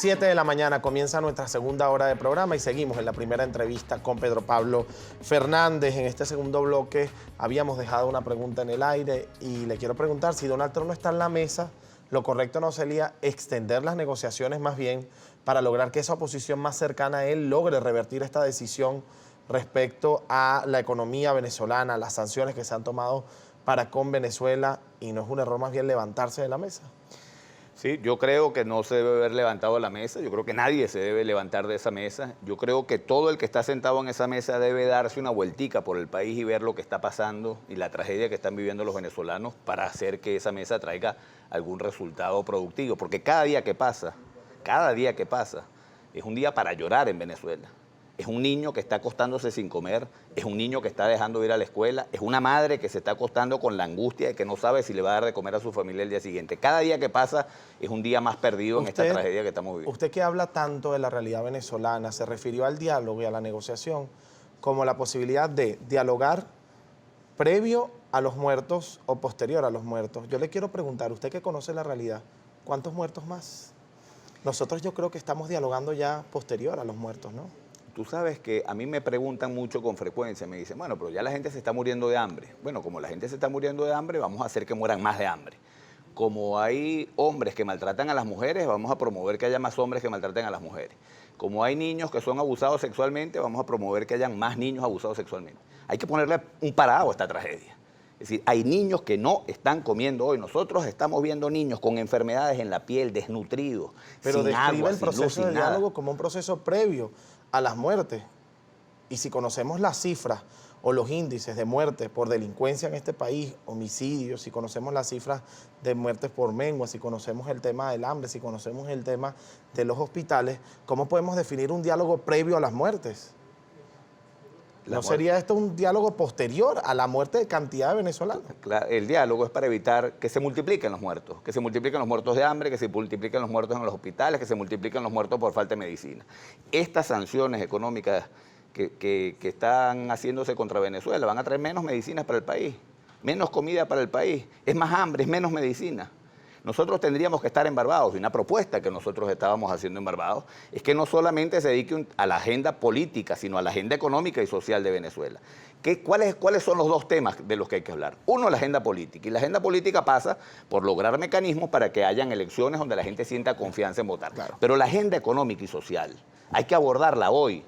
7 de la mañana comienza nuestra segunda hora de programa y seguimos en la primera entrevista con Pedro Pablo Fernández. En este segundo bloque habíamos dejado una pregunta en el aire y le quiero preguntar si Donald Trump no está en la mesa, lo correcto no sería extender las negociaciones más bien para lograr que esa oposición más cercana a él logre revertir esta decisión respecto a la economía venezolana, las sanciones que se han tomado para con Venezuela, y no es un error más bien levantarse de la mesa. Sí, yo creo que no se debe haber levantado de la mesa, yo creo que nadie se debe levantar de esa mesa, yo creo que todo el que está sentado en esa mesa debe darse una vueltica por el país y ver lo que está pasando y la tragedia que están viviendo los venezolanos para hacer que esa mesa traiga algún resultado productivo, porque cada día que pasa, es un día para llorar en Venezuela. Es un niño que está acostándose sin comer, es un niño que está dejando de ir a la escuela, es una madre que se está acostando con la angustia de que no sabe si le va a dar de comer a su familia el día siguiente. Cada día que pasa es un día más perdido en esta tragedia que estamos viviendo. Usted que habla tanto de la realidad venezolana, se refirió al diálogo y a la negociación como la posibilidad de dialogar previo a los muertos o posterior a los muertos. Yo le quiero preguntar, usted que conoce la realidad, ¿cuántos muertos más? Nosotros yo creo que estamos dialogando ya posterior a los muertos, ¿no? Tú sabes que a mí me preguntan mucho con frecuencia, me dicen, bueno, pero ya la gente se está muriendo de hambre. Bueno, como la gente se está muriendo de hambre, vamos a hacer que mueran más de hambre. Como hay hombres que maltratan a las mujeres, vamos a promover que haya más hombres que maltraten a las mujeres. Como hay niños que son abusados sexualmente, vamos a promover que hayan más niños abusados sexualmente. Hay que ponerle un parado a esta tragedia. Es decir, hay niños que no están comiendo hoy. Nosotros estamos viendo niños con enfermedades en la piel, desnutridos, pero sin agua, el proceso de diálogo como un proceso previo a las muertes. Y si conocemos las cifras o los índices de muertes por delincuencia en este país, homicidios, si conocemos las cifras de muertes por mengua, si conocemos el tema del hambre, si conocemos el tema de los hospitales, ¿cómo podemos definir un diálogo previo a las muertes? ¿No sería esto un diálogo posterior a la muerte de cantidad de venezolanos? Claro, el diálogo es para evitar que se multipliquen los muertos, que se multipliquen los muertos de hambre, que se multipliquen los muertos en los hospitales, que se multipliquen los muertos por falta de medicina. Estas sanciones económicas que están haciéndose contra Venezuela van a traer menos medicinas para el país, menos comida para el país, es más hambre, es menos medicina. Nosotros tendríamos que estar en Barbados, y una propuesta que nosotros estábamos haciendo en Barbados es que no solamente se dedique a la agenda política, sino a la agenda económica y social de Venezuela. ¿Cuáles son los dos temas de los que hay que hablar? Uno, la agenda política, y la agenda política pasa por lograr mecanismos para que hayan elecciones donde la gente sienta confianza en votar. Claro. Pero la agenda económica y social hay que abordarla hoy.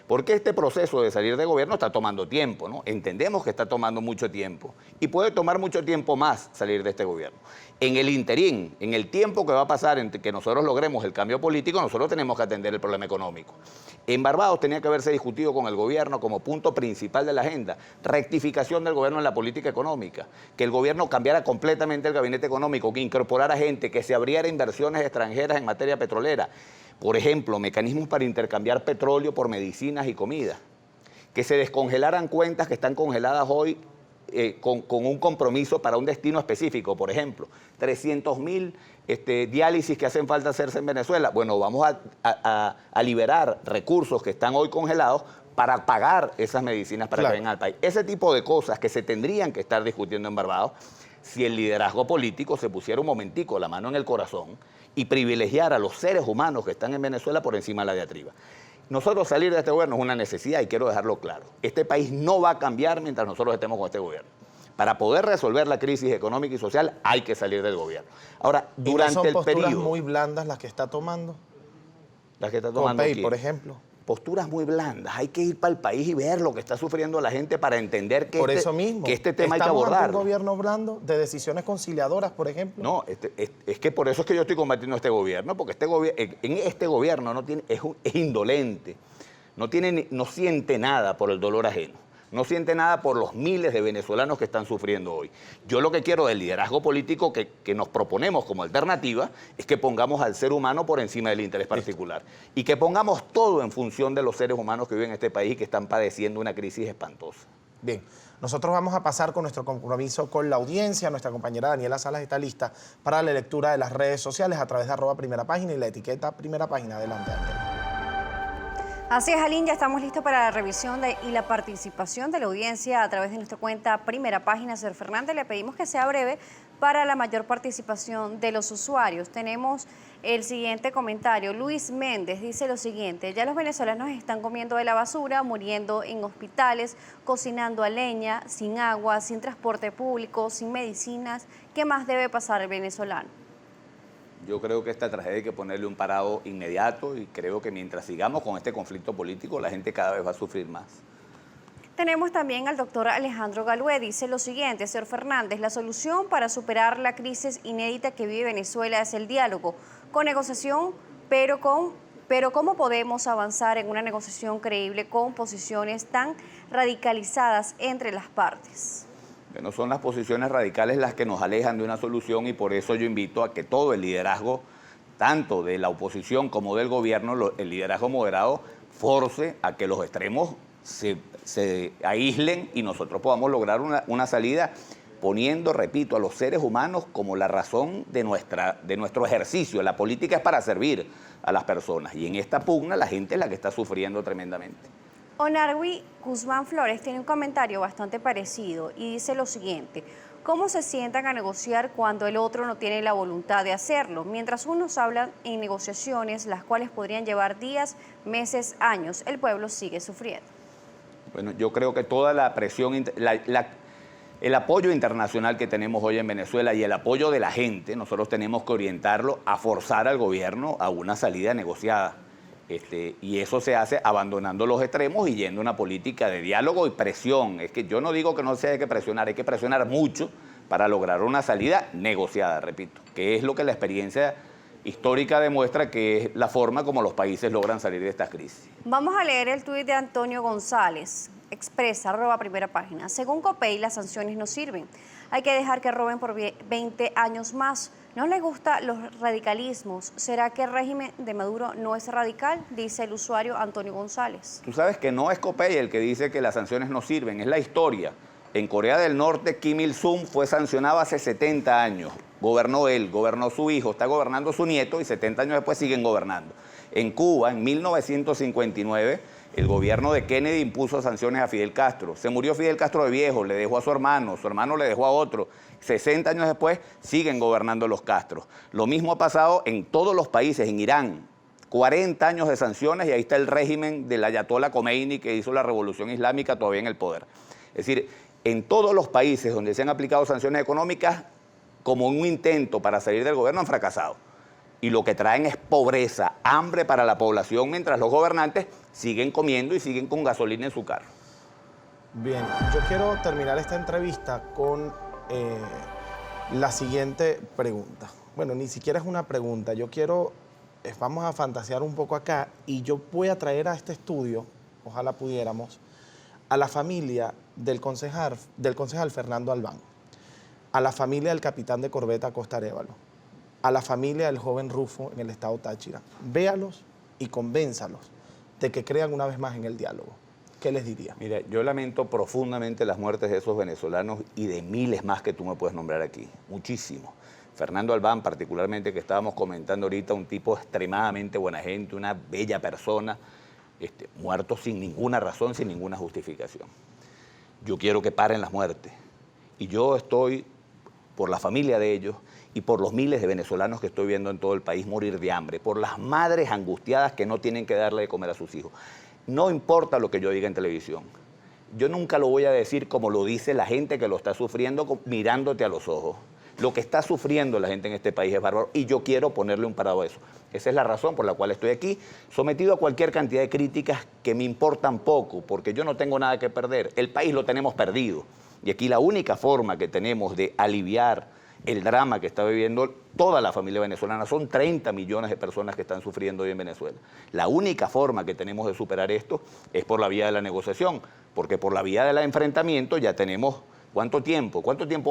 Porque este proceso de salir de gobierno está tomando tiempo, ¿no? Entendemos que está tomando mucho tiempo y puede tomar mucho tiempo más salir de este gobierno. En el interín, en el tiempo que va a pasar entre que nosotros logremos el cambio político, nosotros tenemos que atender el problema económico. En Barbados tenía que haberse discutido con el gobierno como punto principal de la agenda, rectificación del gobierno en la política económica, que el gobierno cambiara completamente el gabinete económico, que incorporara gente, que se abriera inversiones extranjeras en materia petrolera. Por ejemplo, mecanismos para intercambiar petróleo por medicinas y comida. Que se descongelaran cuentas que están congeladas hoy con un compromiso para un destino específico. Por ejemplo, 300.000 diálisis que hacen falta hacerse en Venezuela. Bueno, vamos a liberar recursos que están hoy congelados para pagar esas medicinas para que vengan al país. Ese tipo de cosas que se tendrían que estar discutiendo en Barbados si el liderazgo político se pusiera un momentico la mano en el corazón y privilegiar a los seres humanos que están en Venezuela por encima de la diatriba. Nosotros salir de este gobierno es una necesidad y quiero dejarlo claro. Este país no va a cambiar mientras nosotros estemos con este gobierno. Para poder resolver la crisis económica y social hay que salir del gobierno. Ahora, durante el periodo... ¿Y no son posturas muy blandas las que está tomando? Las que está tomando Pompey, por ejemplo. Posturas muy blandas. Hay que ir para el país y ver lo que está sufriendo la gente para entender que, que este tema hay que abordarlo. ¿Estamos ante un gobierno blando de decisiones conciliadoras, por ejemplo? No, es que por eso es que yo estoy combatiendo este gobierno, porque en este gobierno es indolente, no siente nada por el dolor ajeno. No siente nada por los miles de venezolanos que están sufriendo hoy. Yo lo que quiero del liderazgo político que nos proponemos como alternativa es que pongamos al ser humano por encima del interés particular y que pongamos todo en función de los seres humanos que viven en este país y que están padeciendo una crisis espantosa. Bien, nosotros vamos a pasar con nuestro compromiso con la audiencia. Nuestra compañera Daniela Salas está lista para la lectura de las redes sociales a través de @primerapágina y la etiqueta Primera Página. Adelante, Daniela. Así es, Aline, ya estamos listos para la revisión y la participación de la audiencia a través de nuestra cuenta Primera Página. Señor Fernández, le pedimos que sea breve para la mayor participación de los usuarios. Tenemos el siguiente comentario. Luis Méndez dice lo siguiente: ya los venezolanos están comiendo de la basura, muriendo en hospitales, cocinando a leña, sin agua, sin transporte público, sin medicinas. ¿Qué más debe pasar el venezolano? Yo creo que esta tragedia hay que ponerle un parado inmediato y creo que mientras sigamos con este conflicto político, la gente cada vez va a sufrir más. Tenemos también al doctor Alejandro Galué. Dice lo siguiente: señor Fernández, la solución para superar la crisis inédita que vive Venezuela es el diálogo, con negociación, pero ¿cómo podemos avanzar en una negociación creíble con posiciones tan radicalizadas entre las partes? Bueno, son las posiciones radicales las que nos alejan de una solución y por eso yo invito a que todo el liderazgo, tanto de la oposición como del gobierno, el liderazgo moderado, force a que los extremos se aíslen y nosotros podamos lograr una salida poniendo, repito, a los seres humanos como la razón de nuestro ejercicio. La política es para servir a las personas y en esta pugna la gente es la que está sufriendo tremendamente. Onarwi Guzmán Flores tiene un comentario bastante parecido y dice lo siguiente: ¿cómo se sientan a negociar cuando el otro no tiene la voluntad de hacerlo? Mientras unos hablan en negociaciones, las cuales podrían llevar días, meses, años, el pueblo sigue sufriendo. Bueno, yo creo que toda la presión, el apoyo internacional que tenemos hoy en Venezuela y el apoyo de la gente, nosotros tenemos que orientarlo a forzar al gobierno a una salida negociada. Y eso se hace abandonando los extremos y yendo a una política de diálogo y presión. Es que yo no digo que no se haya que presionar, hay que presionar mucho para lograr una salida negociada, repito, que es lo que la experiencia histórica demuestra que es la forma como los países logran salir de estas crisis. Vamos a leer el tuit de Antonio González. Expresa, @Primera Página. Según COPEI, las sanciones no sirven. Hay que dejar que roben por 20 años más. ¿No les gustan los radicalismos? ¿Será que el régimen de Maduro no es radical? Dice el usuario Antonio González. Tú sabes que no es COPEI el que dice que las sanciones no sirven, es la historia. En Corea del Norte, Kim Il-sung fue sancionado hace 70 años. Gobernó él, gobernó su hijo, está gobernando su nieto y 70 años después siguen gobernando. En Cuba, en 1959, el gobierno de Kennedy impuso sanciones a Fidel Castro. Se murió Fidel Castro de viejo, le dejó a su hermano le dejó a otro. 60 años después siguen gobernando los Castros. Lo mismo ha pasado en todos los países, en Irán. 40 años de sanciones y ahí está el régimen del Ayatollah Khomeini que hizo la revolución islámica todavía en el poder. Es decir, en todos los países donde se han aplicado sanciones económicas, como un intento para salir del gobierno, han fracasado. Y lo que traen es pobreza, hambre para la población, mientras los gobernantes siguen comiendo y siguen con gasolina en su carro. Bien, yo quiero terminar esta entrevista con la siguiente pregunta. Bueno, ni siquiera es una pregunta, vamos a fantasear un poco acá y yo voy a traer a este estudio, ojalá pudiéramos, a la familia del concejal Fernando Albán, a la familia del capitán de corbeta Costa Arévalo, a la familia del joven Rufo en el estado Táchira. Véalos y convénzalos de que crean una vez más en el diálogo. ¿Qué les diría? Mira, yo lamento profundamente las muertes de esos venezolanos y de miles más que tú me puedes nombrar aquí. Muchísimo. Fernando Albán, particularmente, que estábamos comentando ahorita, un tipo extremadamente buena gente, una bella persona, muerto sin ninguna razón, sin ninguna justificación. Yo quiero que paren las muertes. Y yo estoy por la familia de ellos y por los miles de venezolanos que estoy viendo en todo el país morir de hambre, por las madres angustiadas que no tienen que darle de comer a sus hijos. No importa lo que yo diga en televisión. Yo nunca lo voy a decir como lo dice la gente que lo está sufriendo mirándote a los ojos. Lo que está sufriendo la gente en este país es bárbaro y yo quiero ponerle un parado a eso. Esa es la razón por la cual estoy aquí, sometido a cualquier cantidad de críticas que me importan poco, porque yo no tengo nada que perder. El país lo tenemos perdido. Y aquí la única forma que tenemos de aliviar el drama que está viviendo toda la familia venezolana, son 30 millones de personas que están sufriendo hoy en Venezuela. La única forma que tenemos de superar esto es por la vía de la negociación, porque por la vía del enfrentamiento ya tenemos ¿cuánto tiempo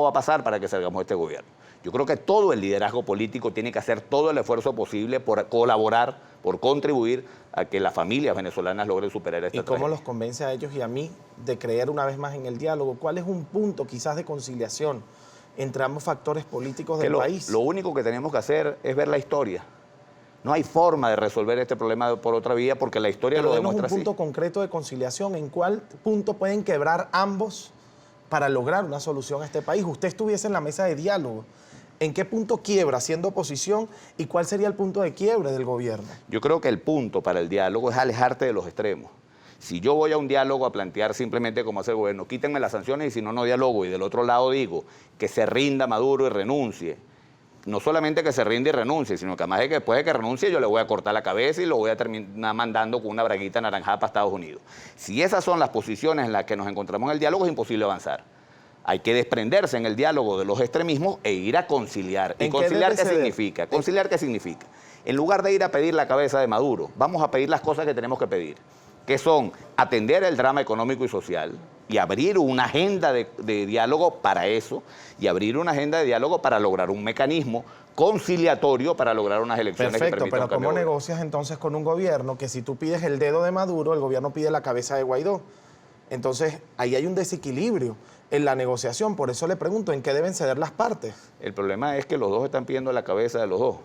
va a pasar para que salgamos de este gobierno? Yo creo que todo el liderazgo político tiene que hacer todo el esfuerzo posible por colaborar, por contribuir a que las familias venezolanas logren superar esta tragedia. ¿Y cómo los convence a ellos y a mí de creer una vez más en el diálogo? ¿Cuál es un punto quizás de conciliación entre ambos factores políticos del país? Lo único que tenemos que hacer es ver la historia. No hay forma de resolver este problema por otra vía porque la historia Pero lo denos demuestra un punto así. concreto de conciliación. ¿En cuál punto pueden quebrar ambos para lograr una solución a este país? Usted estuviese en la mesa de diálogo. ¿En qué punto quiebra siendo oposición y cuál sería el punto de quiebre del gobierno? Yo creo que el punto para el diálogo es alejarte de los extremos. Si yo voy a un diálogo a plantear simplemente como hace el gobierno, quítenme las sanciones y si no, no dialogo, y del otro lado digo que se rinda Maduro y renuncie, no solamente que se rinde y renuncie, sino que además de que después de que renuncie yo le voy a cortar la cabeza y lo voy a terminar mandando con una braguita anaranjada para Estados Unidos. Si esas son las posiciones en las que nos encontramos en el diálogo, es imposible avanzar. Hay que desprenderse en el diálogo de los extremismos e ir a conciliar. ¿Y conciliar qué significa? ¿Conciliar qué significa? En lugar de ir a pedir la cabeza de Maduro, vamos a pedir las cosas que tenemos que pedir, que son atender el drama económico y social y abrir una agenda de diálogo para eso y abrir una agenda de diálogo para lograr un mecanismo conciliatorio para lograr unas elecciones que Perfecto, permitan pero un cambio ¿cómo de gobierno? negocias entonces con un gobierno que si tú pides el dedo de Maduro, el gobierno pide la cabeza de Guaidó? Entonces, ahí hay un desequilibrio en la negociación. Por eso le pregunto, ¿en qué deben ceder las partes? El problema es que los dos están pidiendo la cabeza de los dos.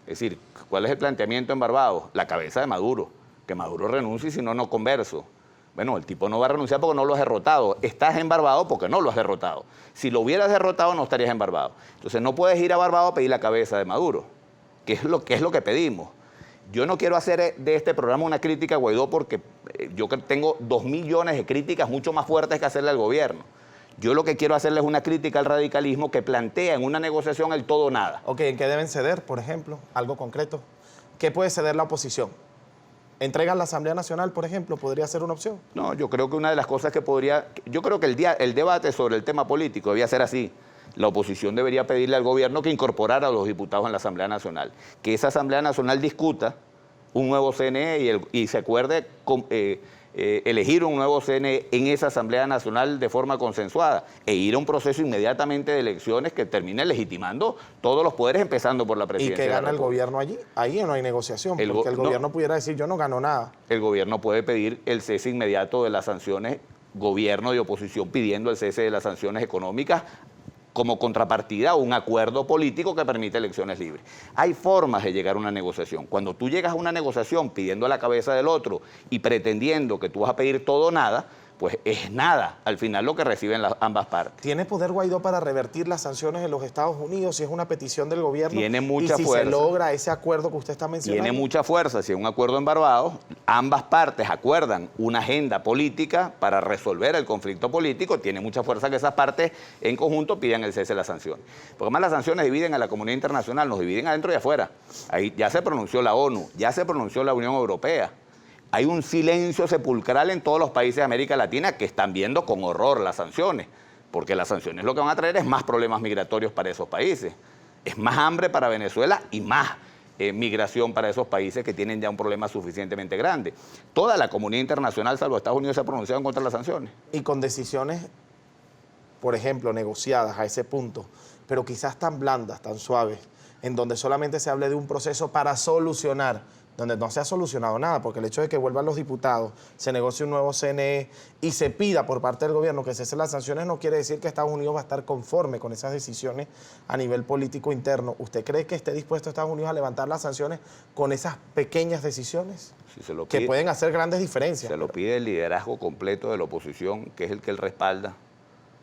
Es decir, ¿cuál es el planteamiento en Barbados? La cabeza de Maduro. Que Maduro renuncie y si no, no converso. Bueno, el tipo no va a renunciar porque no lo has derrotado. Estás en Barbados porque no lo has derrotado. Si lo hubieras derrotado, no estarías en Barbados. Entonces no puedes ir a Barbados a pedir la cabeza de Maduro, que es lo que pedimos. Yo no quiero hacer de este programa una crítica a Guaidó porque yo tengo 2 millones de críticas mucho más fuertes que hacerle al gobierno. Yo lo que quiero hacerle es una crítica al radicalismo que plantea en una negociación el todo o nada. Ok, ¿en qué deben ceder, por ejemplo? Algo concreto. ¿Qué puede ceder la oposición? ¿Entrega a la Asamblea Nacional, por ejemplo, podría ser una opción? No, yo creo que una de las cosas que podría... Yo creo que el debate sobre el tema político debía ser así. La oposición debería pedirle al gobierno que incorporara a los diputados en la Asamblea Nacional. Que esa Asamblea Nacional discuta un nuevo CNE y se acuerde elegir un nuevo CNE en esa Asamblea Nacional de forma consensuada e ir a un proceso inmediatamente de elecciones que termine legitimando todos los poderes, empezando por la ¿Y presidencia. que de la gana el República. gobierno allí? Ahí no hay negociación, porque el gobierno pudiera decir, yo no gano nada. El gobierno puede pedir el cese inmediato de las sanciones, gobierno de oposición pidiendo el cese de las sanciones económicas como contrapartida a un acuerdo político que permite elecciones libres. Hay formas de llegar a una negociación. Cuando tú llegas a una negociación pidiendo la cabeza del otro y pretendiendo que tú vas a pedir todo o nada, pues es nada al final lo que reciben ambas partes. ¿Tiene poder Guaidó para revertir las sanciones en los Estados Unidos si es una petición del gobierno? Tiene mucha y si fuerza. se logra ese acuerdo que usted está mencionando. Tiene mucha fuerza. Si hay un acuerdo en Barbados, ambas partes acuerdan una agenda política para resolver el conflicto político. Tiene mucha fuerza que esas partes en conjunto pidan el cese de las sanciones. Porque además las sanciones dividen a la comunidad internacional, nos dividen adentro y afuera. Ahí ya se pronunció la ONU, ya se pronunció la Unión Europea. Hay un silencio sepulcral en todos los países de América Latina que están viendo con horror las sanciones, porque las sanciones lo que van a traer es más problemas migratorios para esos países, es más hambre para Venezuela y más migración para esos países que tienen ya un problema suficientemente grande. Toda la comunidad internacional, salvo Estados Unidos, se ha pronunciado en contra de las sanciones. Y con decisiones, por ejemplo, negociadas a ese punto, pero quizás tan blandas, tan suaves, en donde solamente se hable de un proceso para solucionar, donde no se ha solucionado nada, porque el hecho de que vuelvan los diputados, se negocie un nuevo CNE y se pida por parte del gobierno que cesen las sanciones, no quiere decir que Estados Unidos va a estar conforme con esas decisiones a nivel político interno. ¿Usted cree que esté dispuesto Estados Unidos a levantar las sanciones con esas pequeñas decisiones? Si se lo que pide, pueden hacer grandes diferencias. Se lo pide el liderazgo completo de la oposición, que es el que él respalda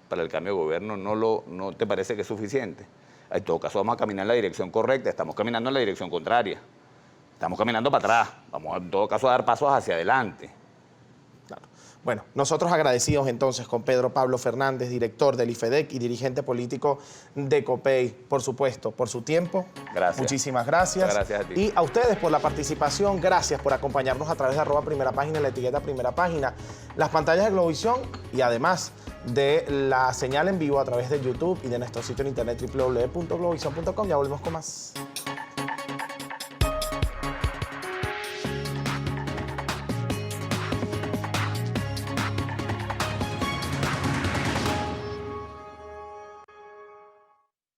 para el cambio de gobierno, ¿no te parece que es suficiente? En todo caso, vamos a caminar en la dirección correcta, estamos caminando en la dirección contraria. Estamos caminando para atrás, vamos en todo caso a dar pasos hacia adelante. Claro. Bueno, nosotros agradecidos entonces con Pedro Pablo Fernández, director del IFEDEC y dirigente político de COPEI, por supuesto, por su tiempo. Gracias. Muchísimas gracias. Muchas gracias a ti. Y a ustedes por la participación, gracias por acompañarnos a través de @primerapágina, la etiqueta Primera Página, las pantallas de Globovisión y además de la señal en vivo a través de YouTube y de nuestro sitio en internet www.globovisión.com. Ya volvemos con más.